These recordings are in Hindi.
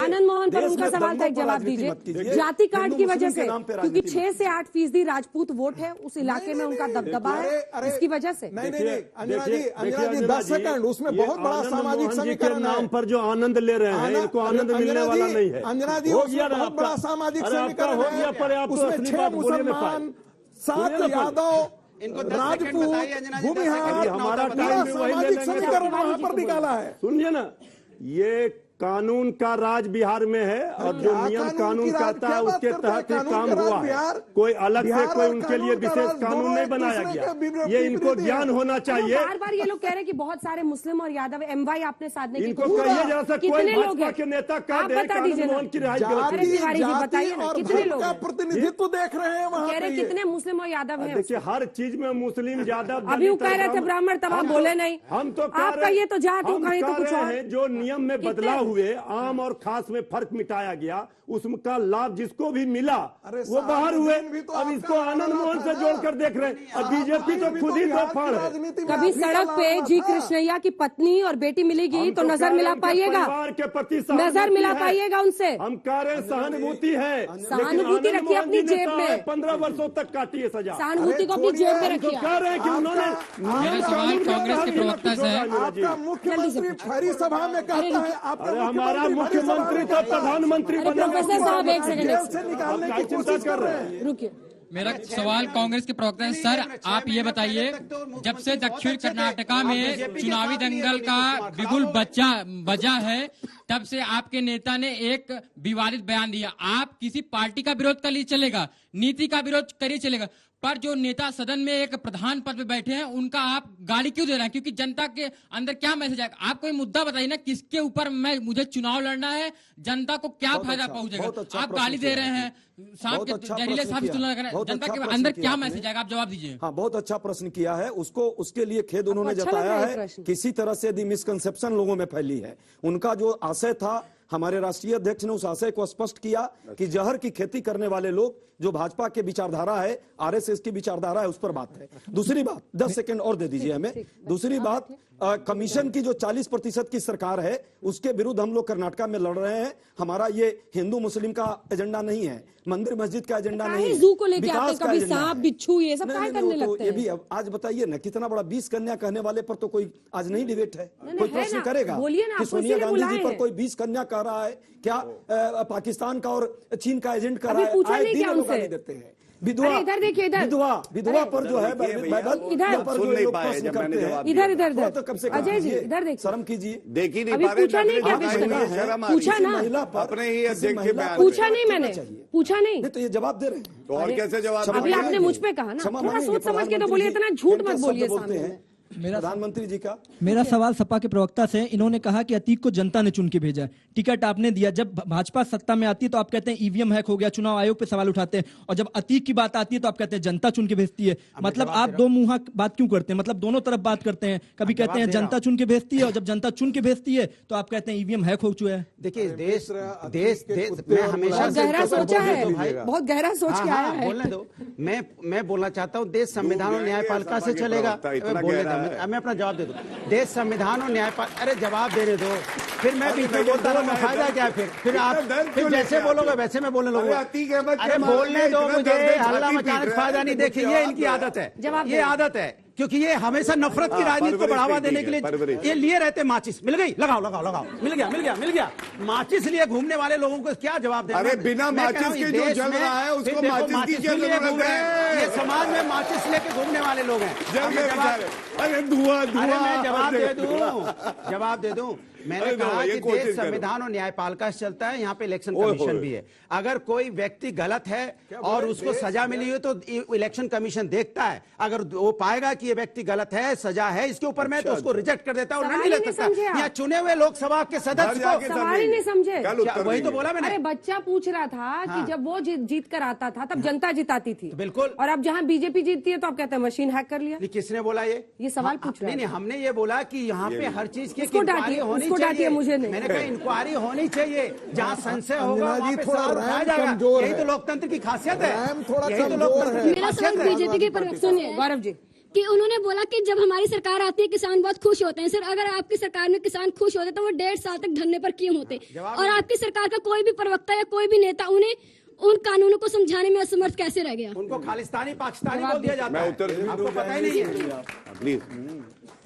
आनंद मोहन पर उनका सवाल था, एक जवाब दीजिए। जाति कार्ड की वजह से, क्योंकि 6 से 8% राजपूत वोट है उस इलाके में, उनका दबदबा है, इसकी वजह से। नहीं, अंजना जी 10 सेकंड, उसमें बहुत बड़ा सामाजिक समीकरण नाम पर जो आनंद ले रहे हैं, इनको आनंद मिलने वाला नहीं है। अंजना जी बहुत बड़ा सामाजिक समीकरण है, उसमें 6 मुसलमान, 7 यादव, राजपूत, भूमिहार, हमारा टाइम भी वही सामाजिक समीकरण वहां पर निकाला है। सुनिए ना, ये कानून का राज बिहार में है और जो नियम कानून कहता है उसके तहत ही काम हुआ है। कोई अलग से कोई उनके लिए विशेष कानून नहीं बनाया गया। ये इनको ज्ञान होना चाहिए। बार बार ये लोग कह रहे हैं कि बहुत सारे मुस्लिम और यादव MY आपने साधने की, इनको कहिए जरा सा कोई भाजपा के नेता कह दे मोहन की रिहाई बताइए ना कितने लोग प्रतिनिधित्व देख रहे हैं वहाँ पे, कितने मुस्लिम और यादव हैं? देखिए हर चीज में मुस्लिम यादव, अभी वो कह रहे थे ब्राह्मण, तब आप बोले नहीं। हम तो आपका ये तो जात हो, कहीं तो कुछ और। जो नियम में बदलाव हुए, आम और खास में फर्क मिटाया गया, उसका लाभ जिसको भी मिला वो बाहर हुए। अब इसको आनंद मोहन से जोड़कर देख रहे हैं। अब बीजेपी तो खुद ही दो फाड़ है। कभी सड़क पे जी कृष्णैया की पत्नी और बेटी मिलेगी तो नजर मिला पाइएगा, परिवार के प्रति नजर मिला पाइएगा उनसे। हम कह रहे हैं सहानुभूति है, सहानुभूति रखिए अपनी जेब में। 15 वर्षों तक काटी है सजा। सहानुभूति को अपनी जेब में रखिए। कह रहे हैं कि उन्होंने कांग्रेस के प्रवक्ता से आपका मुख्यमंत्री भरी सभा में कहता है, आपका हमारा मुख्यमंत्री तो प्रधानमंत्री बना। प्रोफेसर साहब एक सेकंड से निकालने की कोशिश कर रहे हैं। रुकिए। मेरा सवाल कांग्रेस के प्रवक्ता है, सर आप ये बताइए, जब से दक्षिण कर्नाटका में चुनावी दंगल का बिगुल बजा है, तब से आपके नेता ने एक विवादित बयान दिया। आप किसी पार्टी का विरोध कर लिए चलेगा, नीति का विरोध करिए चलेगा, पर जो नेता सदन में एक प्रधान पद पे बैठे हैं उनका आप गाली क्यों दे रहे हैं? क्योंकि जनता के अंदर क्या मैसेज आएगा? आप कोई मुद्दा बताइए ना, किसके ऊपर मुझे चुनाव लड़ना है, जनता को क्या फायदा पहुंचेगा? आप गाली दे रहे हैं, सांप के जहरीले सांप की तुलना कर रहे हैं, जनता के अंदर क्या मैसेज आएगा? आप जवाब दीजिए। हाँ, बहुत अच्छा प्रश्न किया है। उसके लिए खेद उन्होंने जताया है। किसी तरह से यदि मिसकंसेप्शन लोगों में फैली है, उनका जो आशय था, हमारे राष्ट्रीय अध्यक्ष ने उस आशय को स्पष्ट किया कि जहर की खेती करने वाले लोग, जो भाजपा के विचारधारा है, RSS की विचारधारा है, उस पर बात है। दूसरी बात, 10 सेकंड और दे दीजिए हमें। दूसरी बात, कमीशन की जो 40% की सरकार है, उसके विरुद्ध हम लोग कर्नाटका में लड़ रहे हैं। हमारा ये हिंदू मुस्लिम का एजेंडा नहीं है, मंदिर मस्जिद का एजेंडा नहीं है, जू को लेके आते कभी सांप बिच्छू ये सब क्या करने लगते हैं? ये भी आज बताइए ना, कितना बड़ा 20 कन्या कहने वाले पर तो कोई आज नहीं डिबेट है। कोई प्रश्न करेगा कि सोनिया गांधी जी पर कोई 20 कन्या कह रहा है क्या? पाकिस्तान का और चीन का एजेंट कर रहा है, आए दिन लोग गाली देते हैं। विधवा इधर देखिए, विधवा पर जो है इधर पर जो लोग प्रश्न करते हैं, इधर तो कम से कम अजय जी इधर देखिए, शर्म कीजिए। देख ही नहीं अभी पा रहे, पूछा नहीं क्या? पूछा ना, अपने ही अध्यक्ष के बयान पूछा नहीं, मैंने पूछा नहीं, तो ये जवाब दे रहे हैं। तो और कैसे जवाब? अभी आपने मुझ पे कहा ना, थोड़ा सोच समझ के तो बोलिए, इतना झूठ मत बोलिए सामने। प्रधानमंत्री जी का मेरा सवाल सपा के प्रवक्ता से, इन्होंने कहा कि अतीक को जनता ने चुन के भेजा है, टिकट आपने दिया। जब भाजपा सत्ता में आती है तो आप कहते हैं ईवीएम हैक हो गया, चुनाव आयोग पे सवाल उठाते हैं, और जब अतीक की बात आती है तो आप कहते हैं जनता चुन के भेजती है। मतलब आप दो मुंहा बात क्यों करते हैं? मतलब दोनों तरफ बात करते हैं, कभी कहते हैं जनता चुन के भेजती है, और जब जनता चुन के भेजती है तो आप कहते हैं ईवीएम हैक हो चुका है। देखिए, देश में हमेशा गहरा सोचा है, बहुत गहरा सोच के आया है। बोलने दो, मैं बोलना चाहता हूँ, देश संविधान और न्यायपालिका से चलेगा। मैं अपना जवाब दे दूं। देश संविधान और न्यायपालिका, अरे जवाब देने दो, फिर मैं बीच में बोलता रहूंगा, फायदा क्या? फिर आप फिर जैसे बोलोगे वैसे मैं बोलने लगूंगा। अरे बोलने दो मुझे, हल्ला मचाने से फायदा नहीं। देखिए, ये इनकी आदत है, ये आदत है, क्योंकि ये हमेशा नफरत की राजनीति को बढ़ावा देने के लिए ये लिए रहते। माचिस मिल गई, लगाओ लगाओ लगाओ, मिल गया। माचिस लिए घूमने वाले लोगों को क्या जवाब देना? अरे बिना माचिस के जो जल रहा है उसको माचिस की क्या जरूरत है? ये समाज में माचिस लेके घूमने वाले लोग हैं। अरे धुआं, मैं जवाब दे दूं। मैंने कहा कि देश संविधान और न्यायपालिका से चलता है, यहाँ पे इलेक्शन कमीशन भी है। अगर कोई व्यक्ति गलत है और उसको सजा मिली हो तो इलेक्शन कमीशन देखता है, अगर वो पाएगा कि ये व्यक्ति गलत है, सजा है इसके ऊपर में, तो उसको रिजेक्ट कर देता है और नहीं ले सकता। यहाँ चुने हुए लोकसभा के सदस्य को सवाल ही नहीं समझे। वही तो बोला मैंने। अरे बच्चा पूछ रहा था कि जब वो जीत कर आता था तब जनता जिताती थी, बिल्कुल, और अब जहाँ बीजेपी जीतती है तो आप कहते हैं मशीन हैक कर लिया। किसने बोला? ये सवाल पूछ रहा है। नहीं, हमने ये बोला कि यहाँ पे हर चीज की इंक्वायरी होनी चाहिए। मुझे नहीं, मैंने कहा इंक्वायरी होनी चाहिए, जहाँ संशय होगा वहाँ पे थोड़ा उठाया जाएगा। यही तो लोकतंत्र की खासियत है, यही तो लोकतंत्र की मेरा सवाल बीजेपी के पर सुनिए गौरव जी, कि उन्होंने बोला कि जब हमारी सरकार आती है किसान बहुत खुश होते हैं। सर, अगर आपकी सरकार में किसान खुश होते तो वो 1.5 साल तक धरने पर क्यों होते? और आपकी सरकार का कोई भी प्रवक्ता या कोई भी नेता उन्हें उन कानूनों को समझाने में असमर्थ कैसे रह गया? उनको खालिस्तानी पाकिस्तानी बोल दिया जाता है। आपको पता ही नहीं है। प्लीज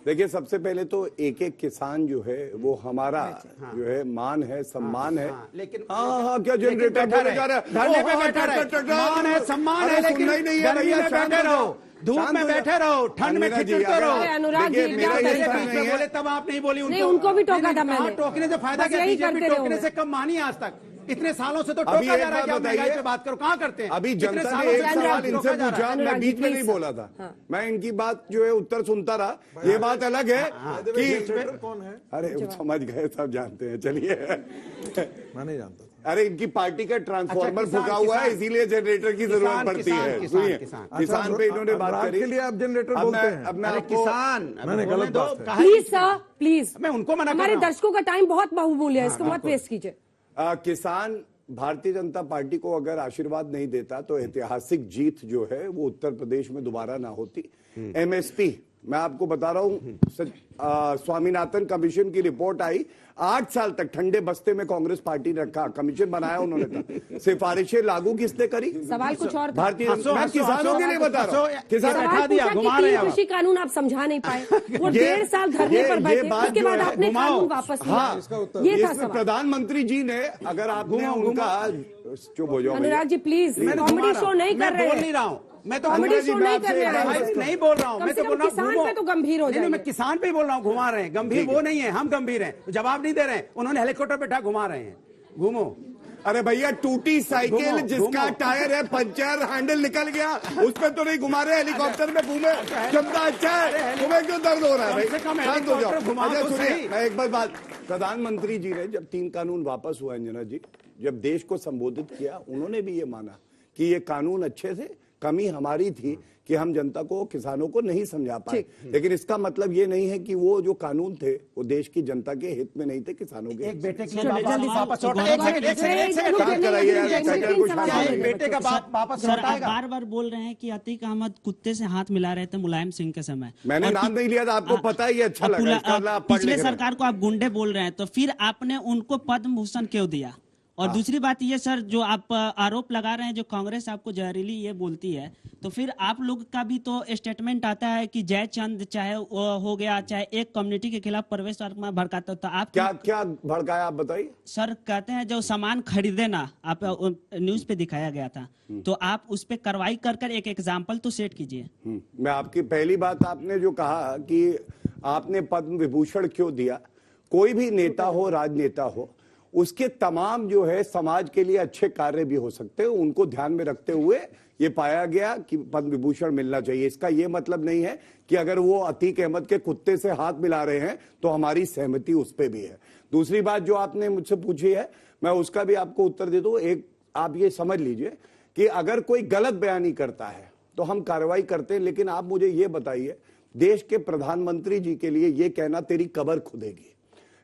देखिए, सबसे पहले तो एक एक किसान जो है वो हमारा जो है मान है, सम्मान है। लेकिन हाँ क्या जनरेटर बोले जा रहा है, धरने पे बैठा रहे, मान है, सम्मान है, लेकिन गर्मी में बैठे रहो, धूप में बैठे रहो, ठंड में खिचड़ते रहो। अनुराग जी क्या बोले तब आप नहीं बोली, उनको भी टोका था मैंने। टोकने से फायदा क्या? बीजेपी टोकने से कम मानी आज तक। इतने सालों से तो टोका जा रहा है कि आप महंगाई पे बात करो, कहाँ करते हैं? अभी जनता ने एक सवाल इनसे पूछा, मैं बीच में नहीं बोला था, मैं इनकी बात जो है उत्तर सुनता रहा। ये बात अलग है कि कौन है? अरे समझ गए, सब जानते हैं, चलिए। मैं नहीं जानता। अरे इनकी पार्टी का ट्रांसफार्मर फूका हुआ है, इसीलिए जनरेटर की जरूरत पड़ती है। सुनिए, किसान पे इन्होंने बात करी, के लिए आप जनरेटर बोलते हैं। अब मैं किसान, मैंने गलत बात है। प्लीज सर, प्लीज, मैं उनको मना हमारे दर्शकों का टाइम बहुत बहुमूल्य है, इसको मत वेस्ट कीजिए। किसान भारतीय जनता पार्टी को अगर आशीर्वाद नहीं देता तो ऐतिहासिक जीत जो है वो उत्तर प्रदेश में दोबारा ना होती। एमएसपी, मैं आपको बता रहा हूं, स्वामीनाथन कमीशन की रिपोर्ट आई, 8 साल तक ठंडे बस्ते में कांग्रेस पार्टी ने रखा, कमीशन बनाया उन्होंने था, सिफारिशें लागू किसने करी? सवाल कुछ और था। भारतीय मैं किसानों के लिए बता रहा हूँ। कृषि कानून आप समझा नहीं पाए, वो 1.5 साल धरने पर बैठे, उसके बाद आपने कानून वापस लिया। ये था सवाल। प्रधानमंत्री जी ने, अगर आपने उनका, चुप हो जाओ Anurag ji please, comedy show नहीं कर रहे हैं। बोल नहीं रहा हूँ मैं, तो कॉमेडी शो नहीं कर रहे हैं, नहीं बोल रहा हूँ मैं, तो बोल रहा हूँ किसान पे तो गंभीर हो जाए। मैं किसान पे ही बोल रहा हूँ, घुमा रहे हैं, गंभीर वो नहीं है, हम गंभीर हैं, जवाब नहीं दे रहे हैं। उन्होंने हेलीकॉप्टर बैठा घुमा रहे हैं, घूमो। अरे भैया, टूटी साइकिल जिसका टायर है पंचर, हैंडल निकल गया, उस पर तो नहीं घुमा रहे, हेलीकॉप्टर में घूमे, कितना अच्छा है, तुम्हें क्यों दर्द हो रहा है भाई? शांत हो जाओ। सुनिए, मैं एक बात, प्रधानमंत्री जी ने जब 3 कानून वापस हुआ, अंजना जी, जब देश को संबोधित किया, उन्होंने भी ये माना कि ये कानून अच्छे थे, कमी हमारी थी कि हम जनता को, किसानों को नहीं समझा पाए। लेकिन इसका मतलब ये नहीं है कि वो जो कानून थे वो देश की जनता के हित में नहीं थे, किसानों के। एक बेटे के लिए वापस बार बार बोल रहे हैं कि अतीक अहमद कुत्ते से हाथ मिला रहे थे मुलायम सिंह के समय। मैंने नाम नहीं लिया था, आपको पता ही, अच्छा लगा। पिछले सरकार को आप गुंडे बोल रहे हैं, तो फिर आपने उनको पद्म भूषण क्यों दिया? और दूसरी बात ये सर, जो आप आरोप लगा रहे हैं, जो कांग्रेस आपको जहरीली ये बोलती है, तो फिर आप लोग का भी तो स्टेटमेंट आता है कि जयचंद चाहे हो गया, चाहे एक कम्युनिटी के खिलाफ प्रवेश भड़काता, तो आप क्या भड़काया, आप बताइए। सर कहते हैं जो सामान खरीदे ना, आप न्यूज पे दिखाया गया था, तो आप उस पे कार्रवाई कर एक एग्जाम्पल तो सेट कीजिए। मैं आपकी पहली बात, आपने जो कहा कि आपने पद्म विभूषण क्यों दिया, कोई भी नेता हो, राजनेता हो, उसके तमाम जो है समाज के लिए अच्छे कार्य भी हो सकते हैं, उनको ध्यान में रखते हुए ये पाया गया कि पद्म विभूषण मिलना चाहिए। इसका ये मतलब नहीं है कि अगर वो अतीक अहमद के कुत्ते से हाथ मिला रहे हैं तो हमारी सहमति उस पर भी है। दूसरी बात जो आपने मुझसे पूछी है, मैं उसका भी आपको उत्तर दे दूं। एक आप ये समझ लीजिए कि अगर कोई गलत बयानी करता है तो हम कार्रवाई करते हैं, लेकिन आप मुझे ये बताइए, देश के प्रधानमंत्री जी के लिए ये कहना तेरी कब्र खुदेगी,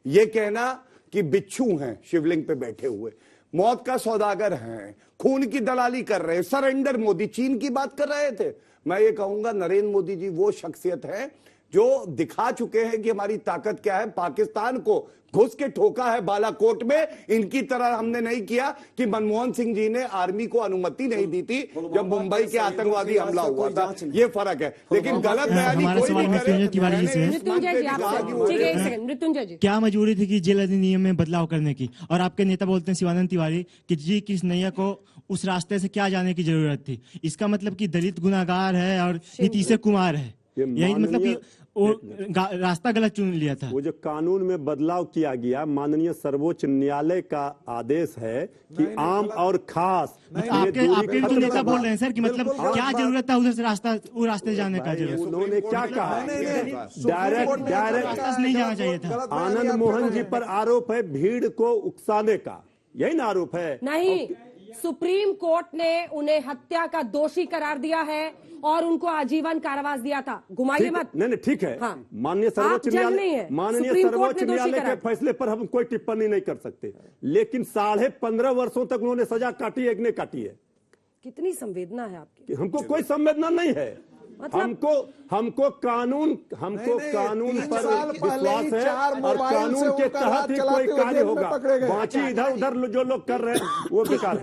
ये कहना कि बिच्छू हैं शिवलिंग पे बैठे हुए, मौत का सौदागर हैं, खून की दलाली कर रहे हैं, सरेंडर मोदी, चीन की बात कर रहे थे। मैं ये कहूंगा नरेंद्र मोदी जी वो शख्सियत है जो दिखा चुके हैं कि हमारी ताकत क्या है। पाकिस्तान को घुस के ठोका है बालाकोट में, इनकी तरह हमने नहीं किया कि मनमोहन सिंह जी ने आर्मी को अनुमति नहीं दी थी जब मुंबई के आतंकवादी हमला हुआ था। ये फर्क है, लेकिन गलत बयानी कोई नहीं करे। क्या मजबूरी थी कि जेल अधिनियम में बदलाव करने की, और आपके नेता बोलते हैं शिवानंद तिवारी कि जी कृष्णैया को उस रास्ते से क्या जाने की जरूरत थी? इसका मतलब कि दलित गुनाहगार है और नीतीश कुमार है, यही मतलब कि रास्ता गलत चुन लिया था। वो जो कानून में बदलाव किया गया, माननीय सर्वोच्च न्यायालय का आदेश है कि आम और खास। आपके तो नेता बोल रहे हैं सर कि मतलब क्या जरूरत था उधर से वो रास्ते जाने का? उन्होंने क्या कहा? डायरेक्ट नहीं जाना चाहिए था। आनंद मोहन जी पर आरोप है भीड़ को उकसाने का, यही ना आरोप है? नहीं, सुप्रीम कोर्ट ने उन्हें हत्या का दोषी करार दिया है और उनको आजीवन कारावास दिया था। घुमाइए मत। नहीं ठीक है, हाँ। माननीय सर्वोच्च न्यायालय के फैसले पर हम कोई टिप्पणी नहीं कर सकते, लेकिन 15.5 वर्षों तक उन्होंने सजा काटी है कि नहीं काटी है? कितनी संवेदना है आपकी? हमको कोई संवेदना नहीं है, हमको कानून पर विश्वास है और कानून के तहत ही कोई कार्य होगा। बाकी इधर उधर जो लोग कर रहे हैं वो बेकार है।